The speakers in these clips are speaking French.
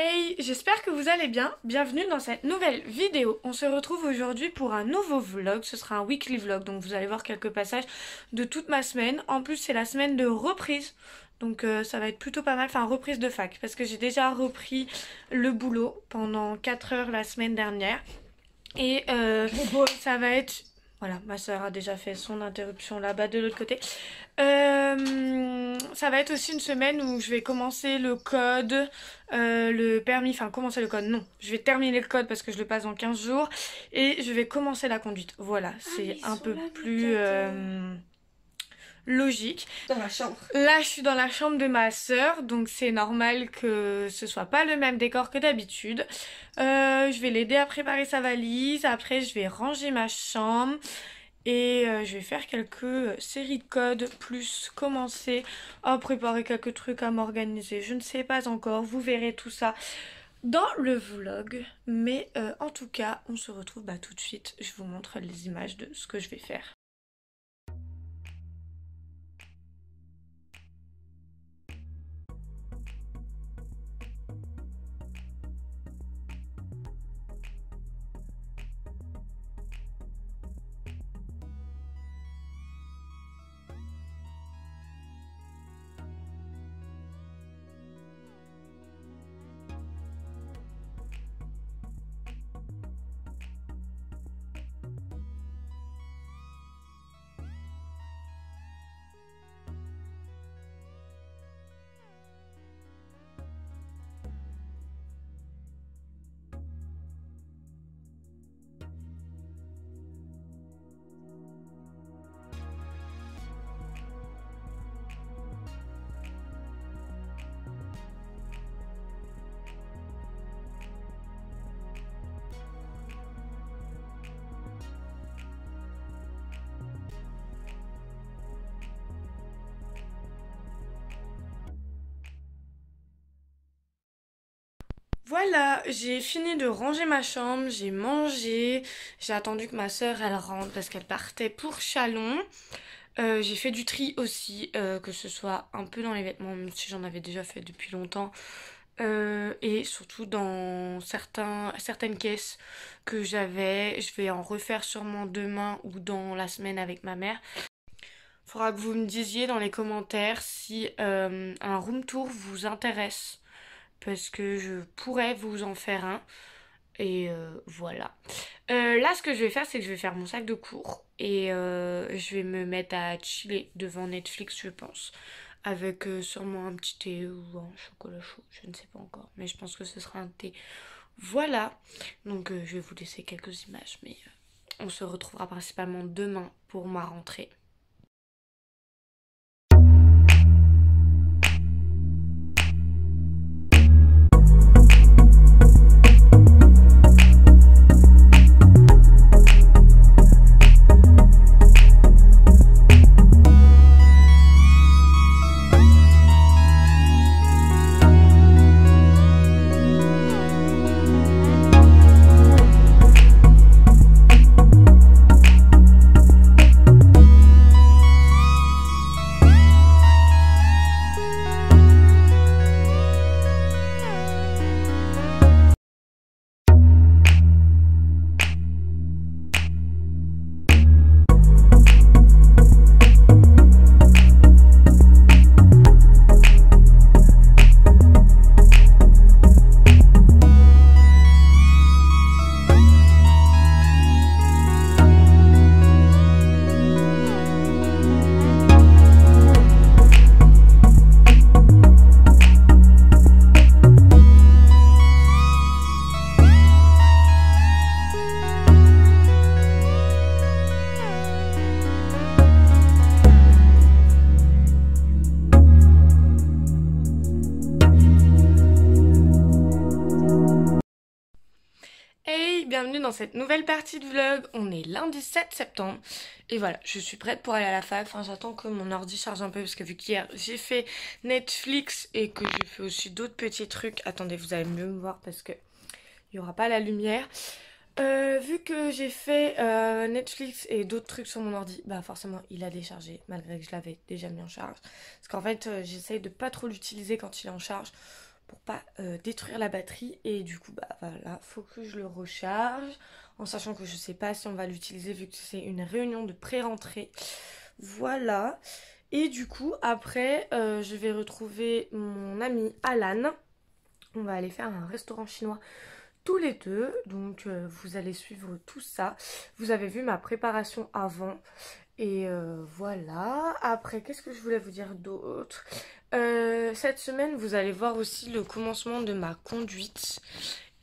Hey, j'espère que vous allez bien. Bienvenue dans cette nouvelle vidéo. On se retrouve aujourd'hui pour un nouveau vlog. Ce sera un weekly vlog, donc vous allez voir quelques passages de toute ma semaine. En plus, c'est la semaine de reprise. Donc ça va être plutôt pas mal, enfin reprise de fac, parce que j'ai déjà repris le boulot pendant 4 heures la semaine dernière. Et ça va être... Voilà, ma soeur a déjà fait son interruption là-bas de l'autre côté. Ça va être aussi une semaine où je vais commencer le code, le permis, enfin commencer le code, non. Je vais terminer le code parce que je le passe dans 15 jours et je vais commencer la conduite. Voilà, c'est un peu plus logique. Dans la chambre. Là, je suis dans la chambre de ma sœur, donc c'est normal que ce soit pas le même décor que d'habitude. Je vais l'aider à préparer sa valise. Après, je vais ranger ma chambre. Et je vais faire quelques séries de codes, plus commencer à préparer quelques trucs, à m'organiser. Je ne sais pas encore, vous verrez tout ça dans le vlog. Mais en tout cas, on se retrouve tout de suite. Je vous montre les images de ce que je vais faire. Voilà, j'ai fini de ranger ma chambre, j'ai mangé, j'ai attendu que ma soeur elle rentre parce qu'elle partait pour Chalon. J'ai fait du tri aussi, que ce soit un peu dans les vêtements, même si j'en avais déjà fait depuis longtemps. Et surtout dans certaines caisses que j'avais. Je vais en refaire sûrement demain ou dans la semaine avec ma mère. Faudra que vous me disiez dans les commentaires si un room tour vous intéresse. Parce que je pourrais vous en faire un. Et voilà. Là, ce que je vais faire, c'est que je vais faire mon sac de cours. Et je vais me mettre à chiller devant Netflix, je pense. Avec sûrement un petit thé ou un chocolat chaud. Je ne sais pas encore. Mais je pense que ce sera un thé. Voilà. Donc je vais vous laisser quelques images. Mais on se retrouvera principalement demain pour ma rentrée. Hey, bienvenue dans cette nouvelle partie de vlog. On est lundi 7 septembre et voilà, je suis prête pour aller à la fac. Enfin, j'attends que mon ordi charge un peu parce que vu qu'hier j'ai fait Netflix et que j'ai fait aussi d'autres petits trucs. Attendez, vous allez mieux me voir parce que il n'y aura pas la lumière. Vu que j'ai fait Netflix et d'autres trucs sur mon ordi, bah forcément il a déchargé malgré que je l'avais déjà mis en charge. Parce qu'en fait j'essaye de pas trop l'utiliser quand il est en charge pour pas détruire la batterie. Et du coup, bah voilà, faut que je le recharge, en sachant que je sais pas si on va l'utiliser vu que c'est une réunion de pré-rentrée. Voilà. Et du coup, après, je vais retrouver mon ami Alan. On va aller faire un restaurant chinois tous les deux. Donc, vous allez suivre tout ça. Vous avez vu ma préparation avant. Et voilà. Après, qu'est-ce que je voulais vous dire d'autre? Cette semaine, vous allez voir aussi le commencement de ma conduite.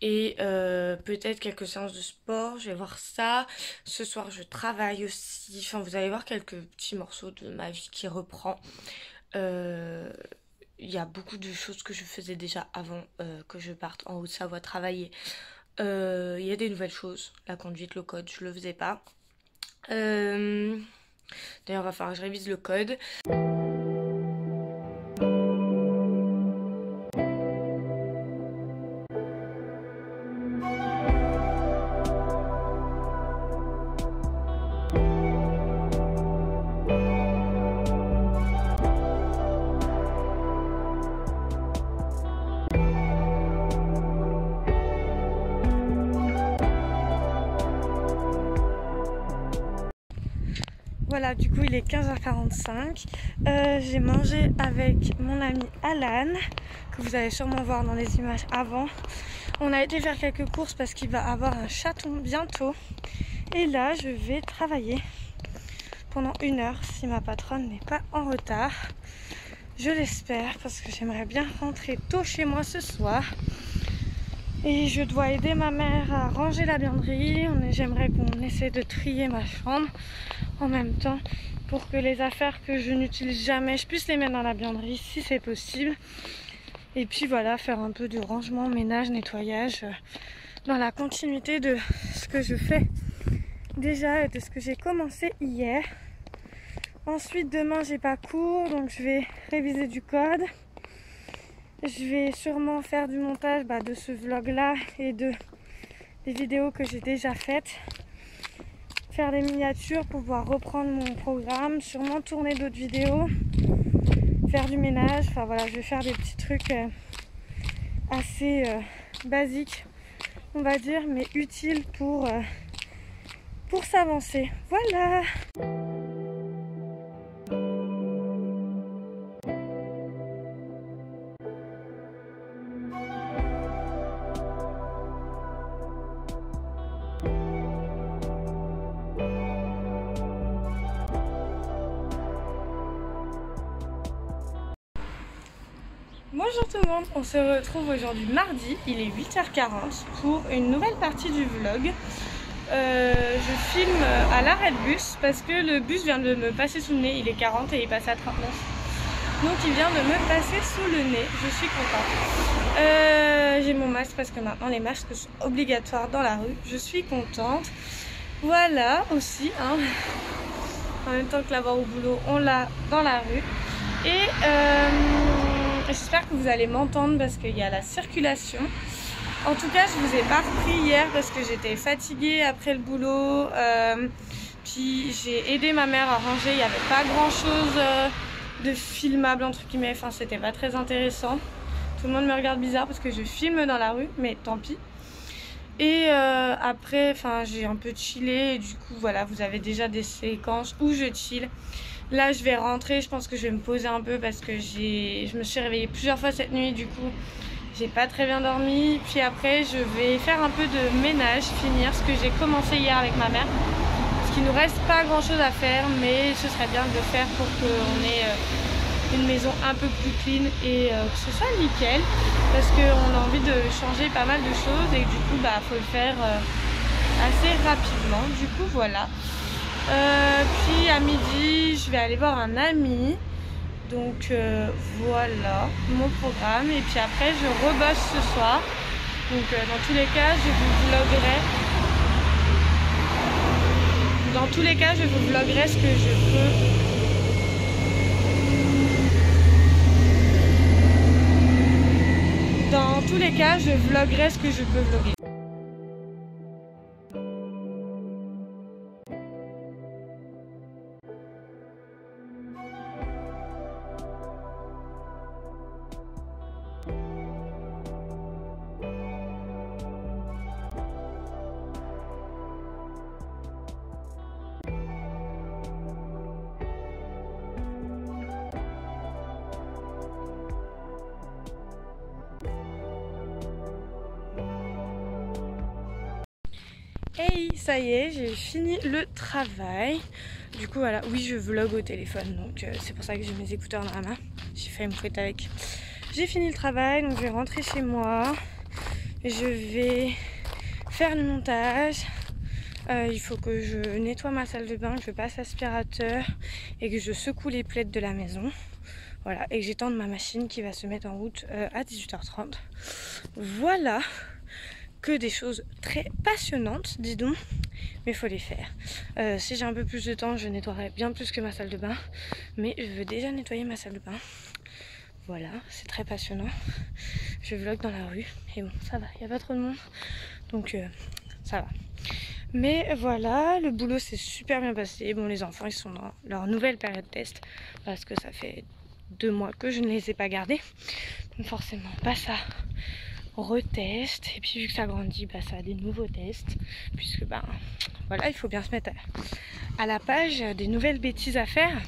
Et peut-être quelques séances de sport, je vais voir ça. Ce soir, je travaille aussi. Enfin, vous allez voir quelques petits morceaux de ma vie qui reprend. Il y a beaucoup de choses que je faisais déjà avant que je parte en Haute-Savoie travailler. Il y a des nouvelles choses. La conduite, le code, je le faisais pas. D'ailleurs, il va falloir que je révise le code. Voilà, du coup il est 15h45. J'ai mangé avec mon ami Alan, que vous allez sûrement voir dans les images avant. On a été faire quelques courses parce qu'il va avoir un chaton bientôt. Et là, je vais travailler pendant 1 heure si ma patronne n'est pas en retard. Je l'espère parce que j'aimerais bien rentrer tôt chez moi ce soir. Et je dois aider ma mère à ranger la buanderie. J'aimerais qu'on essaie de trier ma chambre en même temps pour que les affaires que je n'utilise jamais, je puisse les mettre dans la buanderie si c'est possible. Et puis voilà, faire un peu de rangement, ménage, nettoyage dans la continuité de ce que je fais déjà et de ce que j'ai commencé hier. Ensuite, demain, j'ai pas cours, donc je vais réviser du code. Je vais sûrement faire du montage de ce vlog-là et des vidéos que j'ai déjà faites. Faire des miniatures pour pouvoir reprendre mon programme. Sûrement tourner d'autres vidéos. Faire du ménage. Enfin voilà, je vais faire des petits trucs assez basiques, on va dire, mais utiles pour s'avancer. Voilà! Bonjour tout le monde, on se retrouve aujourd'hui mardi, il est 8h40 pour une nouvelle partie du vlog. Je filme à l'arrêt de bus parce que le bus vient de me passer sous le nez, il est 40 et il passe à 39. Donc il vient de me passer sous le nez, je suis contente. J'ai mon masque parce que maintenant les masques sont obligatoires dans la rue, je suis contente. Voilà aussi, hein. En même temps que l'avoir au boulot, on l'a dans la rue. Et j'espère que vous allez m'entendre parce qu'il y a la circulation. En tout cas, je vous ai pas repris hier parce que j'étais fatiguée après le boulot. Puis j'ai aidé ma mère à ranger. Il n'y avait pas grand chose de filmable entre guillemets. Enfin, c'était pas très intéressant. Tout le monde me regarde bizarre parce que je filme dans la rue, mais tant pis. Et après, j'ai un peu chillé. Et du coup, voilà, vous avez déjà des séquences où je chill. Là, je vais rentrer, je pense que je vais me poser un peu parce que je me suis réveillée plusieurs fois cette nuit, du coup, j'ai pas très bien dormi. Puis après, je vais faire un peu de ménage, finir ce que j'ai commencé hier avec ma mère. Parce qu'il nous reste pas grand chose à faire, mais ce serait bien de le faire pour qu'on ait une maison un peu plus clean et que ce soit nickel. Parce qu'on a envie de changer pas mal de choses et du coup, faut le faire assez rapidement. Du coup, voilà. Puis à midi, je vais aller voir un ami. Donc voilà mon programme. Et puis après, je rebosse ce soir. Donc dans tous les cas, je vous vloguerai. Dans tous les cas, je vous vloguerai ce que je peux. Dans tous les cas, je vloguerai ce que je peux vlogger. Hey, ça y est, j'ai fini le travail. Du coup, voilà, oui, je vlog au téléphone, donc c'est pour ça que j'ai mes écouteurs dans la main. J'ai failli me fouetter avec. J'ai fini le travail, donc je vais rentrer chez moi. Je vais faire le montage. Il faut que je nettoie ma salle de bain, que je passe l'aspirateur et que je secoue les plaids de la maison. Voilà, et que j'étende ma machine qui va se mettre en route à 18h30. Voilà, que des choses très passionnantes, dis donc, mais il faut les faire. Si j'ai un peu plus de temps, je nettoierai bien plus que ma salle de bain, mais je veux déjà nettoyer ma salle de bain. Voilà, c'est très passionnant. Je vlog dans la rue, et bon, ça va, il n'y a pas trop de monde, donc ça va. Mais voilà, le boulot s'est super bien passé. Bon, les enfants, ils sont dans leur nouvelle période test, parce que ça fait 2 mois que je ne les ai pas gardés. Donc forcément, bah ça reteste. Et puis vu que ça grandit, bah ça a des nouveaux tests. Puisque bah voilà, il faut bien se mettre à la page des nouvelles bêtises à faire.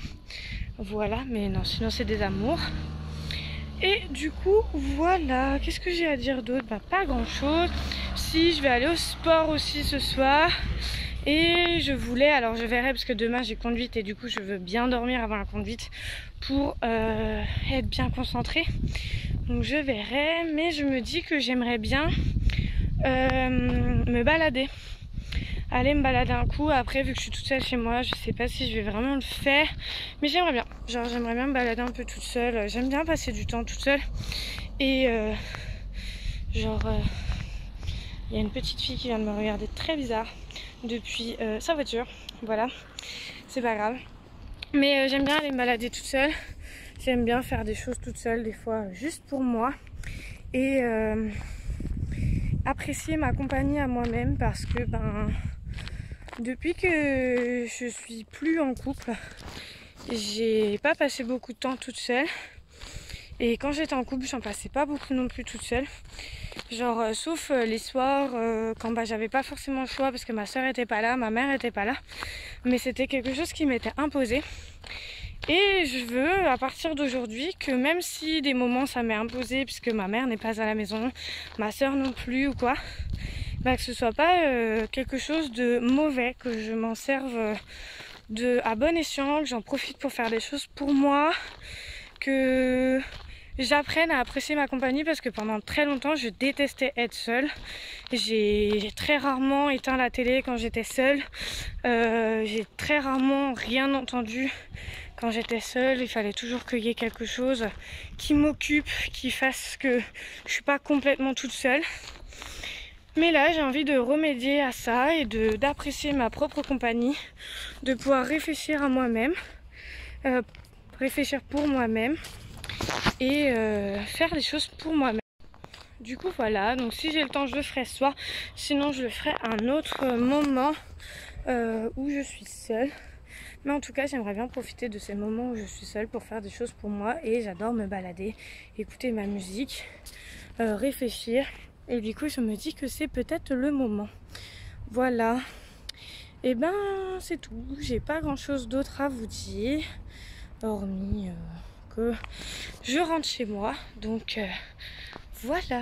Voilà, mais non, sinon c'est des amours. Et du coup, voilà, qu'est-ce que j'ai à dire d'autre? Bah pas grand chose. Si, je vais aller au sport aussi ce soir. Et je voulais, alors je verrai parce que demain j'ai conduite et du coup je veux bien dormir avant la conduite pour être bien concentrée. Donc je verrai, mais je me dis que j'aimerais bien me balader. Aller me balader un coup. Après, vu que je suis toute seule chez moi, je sais pas si je vais vraiment le faire, mais j'aimerais bien. Genre j'aimerais bien me balader un peu toute seule. J'aime bien passer du temps toute seule. Et il y a une petite fille qui vient de me regarder très bizarre depuis sa voiture. Voilà, c'est pas grave. Mais j'aime bien aller me balader toute seule. J'aime bien faire des choses toute seule, des fois juste pour moi. Et apprécier ma compagnie à moi-même parce que ben depuis que je suis plus en couple, j'ai pas passé beaucoup de temps toute seule. Et quand j'étais en couple, j'en passais pas beaucoup non plus toute seule. Genre sauf les soirs quand bah, j'avais pas forcément le choix parce que ma soeur était pas là, ma mère était pas là. Mais c'était quelque chose qui m'était imposé. Et je veux à partir d'aujourd'hui que même si des moments ça m'est imposé puisque ma mère n'est pas à la maison, ma soeur non plus ou quoi, bah, que ce soit pas quelque chose de mauvais, que je m'en serve à bon escient, que j'en profite pour faire des choses pour moi, que j'apprenne à apprécier ma compagnie parce que pendant très longtemps je détestais être seule. J'ai très rarement éteint la télé quand j'étais seule, j'ai très rarement rien entendu quand j'étais seule. Il fallait toujours qu'il y ait quelque chose qui m'occupe, qui fasse que je suis pas complètement toute seule. Mais là j'ai envie de remédier à ça et d'apprécier ma propre compagnie, de pouvoir réfléchir à moi-même, réfléchir pour moi-même et faire des choses pour moi-même. Du coup voilà, donc si j'ai le temps je le ferai ce soir, sinon je le ferai à un autre moment où je suis seule. Mais en tout cas j'aimerais bien profiter de ces moments où je suis seule pour faire des choses pour moi. Et j'adore me balader, écouter ma musique, réfléchir. Et du coup je me dis que c'est peut-être le moment. Voilà. Et ben c'est tout, j'ai pas grand chose d'autre à vous dire, hormis que je rentre chez moi. Donc voilà.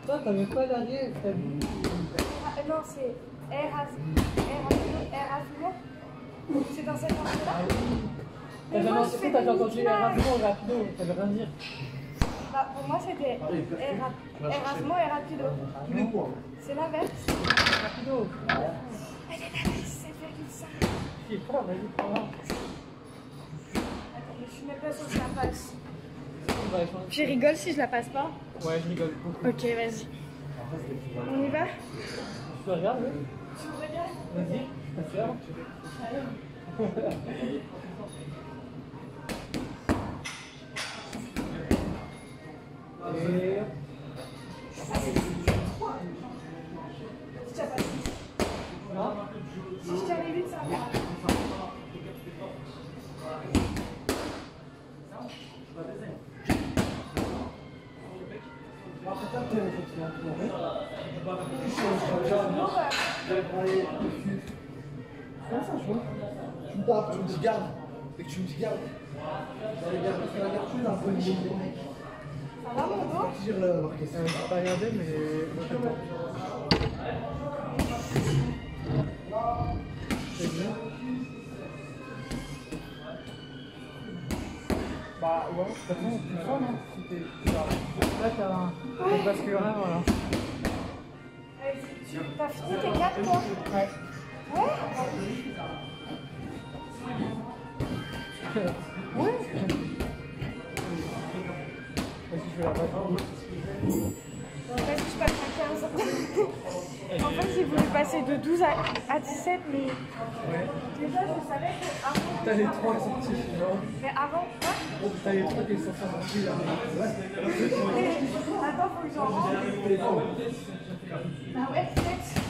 Toi, t'avais pas l'arrière, t'as vu? Non, c'est Erasmo. C'est dans cette ordre-là. Ah oui. Mais moi, je fais T'avais des entendu micmacs. Erasmo, rapido, ça veut rien dire. Bah, pour moi, c'était Erasmo et Rapido. C'est l'inverse. Rapido. Elle est l'inverse, 7,5. Qui est fort, vas-y, prends-la. Attends, mais je suis même pas sûre que je la passe. On va échanger. Je rigole si je la passe pas. Ouais, je rigole beaucoup. Ok, vas-y. On y va? Tu regardes, oui? Tu voudrais bien? Vas-y, on va faire. Et... Si tu as pas 6. Hein? Si je t'avais 8, ça va. Tu me tapes, tu me dis garde, et que tu me dis garde. Parce que la garde, tu l'as un peu limité. Ça va mon dos? Tire la question. Je vais pas regarder, mais... C'est bien. Bah ouais, de toute façon, tu sens, non? Si t'es... Là, t'as un basculaire, voilà. T'as fini tes 4 toi? Ouais. Ouais? Ouais. Vas-y, je vais la passer. Vas-y, je passe à 15. En fait, j'ai voulu passer de 12 à 17, mais Ouais. déjà, je savais que avant. T'as les 3 sorties, non? Mais avant, quoi? T'as les 3 qui sont sortis, là. Attends, faut que j'en rentre. Ah ouais, peut-être.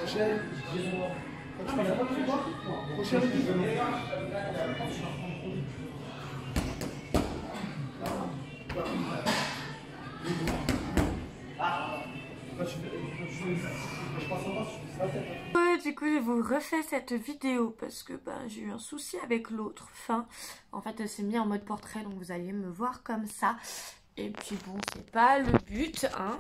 Prochaine. Prochaine. Du coup, je vous refais cette vidéo parce que j'ai eu un souci avec l'autre fin. En fait, elle s'est mise en mode portrait, donc vous alliez me voir comme ça. Et puis bon, c'est pas le but, hein.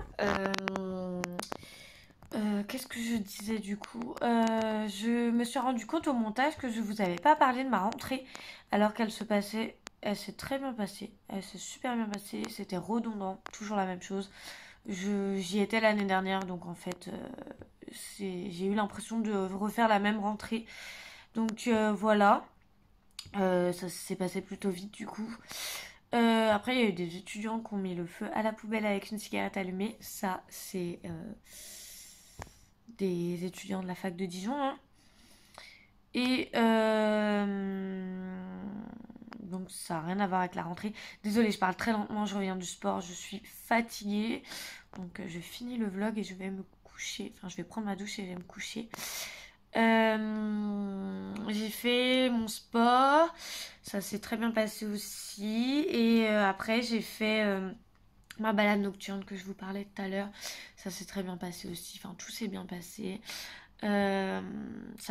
Qu'est-ce que je disais du coup? Je me suis rendu compte au montage que je vous avais pas parlé de ma rentrée alors qu'elle se passait. Elle s'est très bien passée, elle s'est super bien passée, c'était redondant, toujours la même chose. J'y étais l'année dernière, donc en fait, j'ai eu l'impression de refaire la même rentrée. Donc voilà, ça s'est passé plutôt vite du coup. Après, il y a eu des étudiants qui ont mis le feu à la poubelle avec une cigarette allumée. Ça, c'est des étudiants de la fac de Dijon. Hein. Et donc, ça n'a rien à voir avec la rentrée. Désolée, je parle très lentement, je reviens du sport, je suis fatiguée. Donc, je finis le vlog et je vais me coucher. Enfin, je vais prendre ma douche et je vais me coucher. J'ai fait mon sport, ça s'est très bien passé aussi. Et après, j'ai fait ma balade nocturne que je vous parlais tout à l'heure. Ça s'est très bien passé aussi. Enfin, tout s'est bien passé. Ça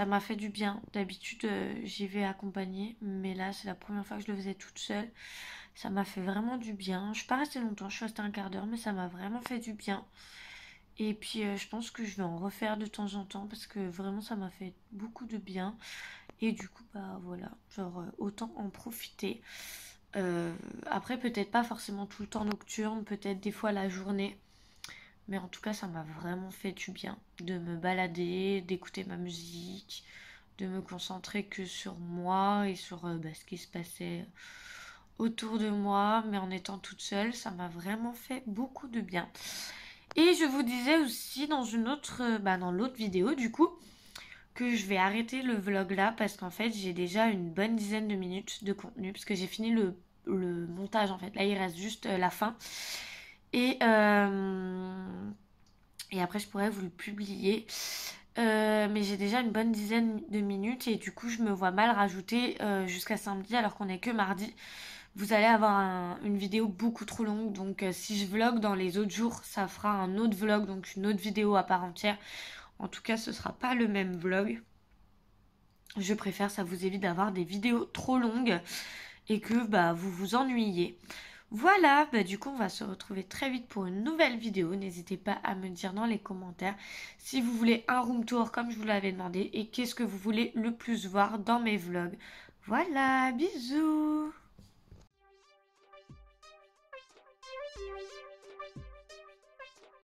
m'a fait du bien. D'habitude, j'y vais accompagnée, mais là, c'est la première fois que je le faisais toute seule. Ça m'a fait vraiment du bien. Je suis pas restée longtemps, je suis restée un quart d'heure, mais ça m'a vraiment fait du bien. Et puis, je pense que je vais en refaire de temps en temps parce que vraiment, ça m'a fait beaucoup de bien. Et du coup, voilà, genre, autant en profiter. Après, peut-être pas forcément tout le temps nocturne, peut-être des fois la journée. Mais en tout cas, ça m'a vraiment fait du bien de me balader, d'écouter ma musique, de me concentrer que sur moi et sur ce qui se passait autour de moi, mais en étant toute seule, ça m'a vraiment fait beaucoup de bien. Et je vous disais aussi dans dans l'autre vidéo du coup, que je vais arrêter le vlog là parce qu'en fait j'ai déjà une bonne dizaine de minutes de contenu parce que j'ai fini le montage en fait. Là il reste juste la fin. Et, et après je pourrais vous le publier. Mais j'ai déjà une bonne dizaine de minutes et du coup je me vois mal rajouter jusqu'à samedi alors qu'on est que mardi. Vous allez avoir une vidéo beaucoup trop longue, donc si je vlog dans les autres jours, ça fera un autre vlog, donc une autre vidéo à part entière. En tout cas, ce sera pas le même vlog. Je préfère, ça vous évite d'avoir des vidéos trop longues et que vous vous ennuyez. Voilà, du coup on va se retrouver très vite pour une nouvelle vidéo. N'hésitez pas à me dire dans les commentaires si vous voulez un room tour comme je vous l'avais demandé et qu'est-ce que vous voulez le plus voir dans mes vlogs. Voilà, bisous!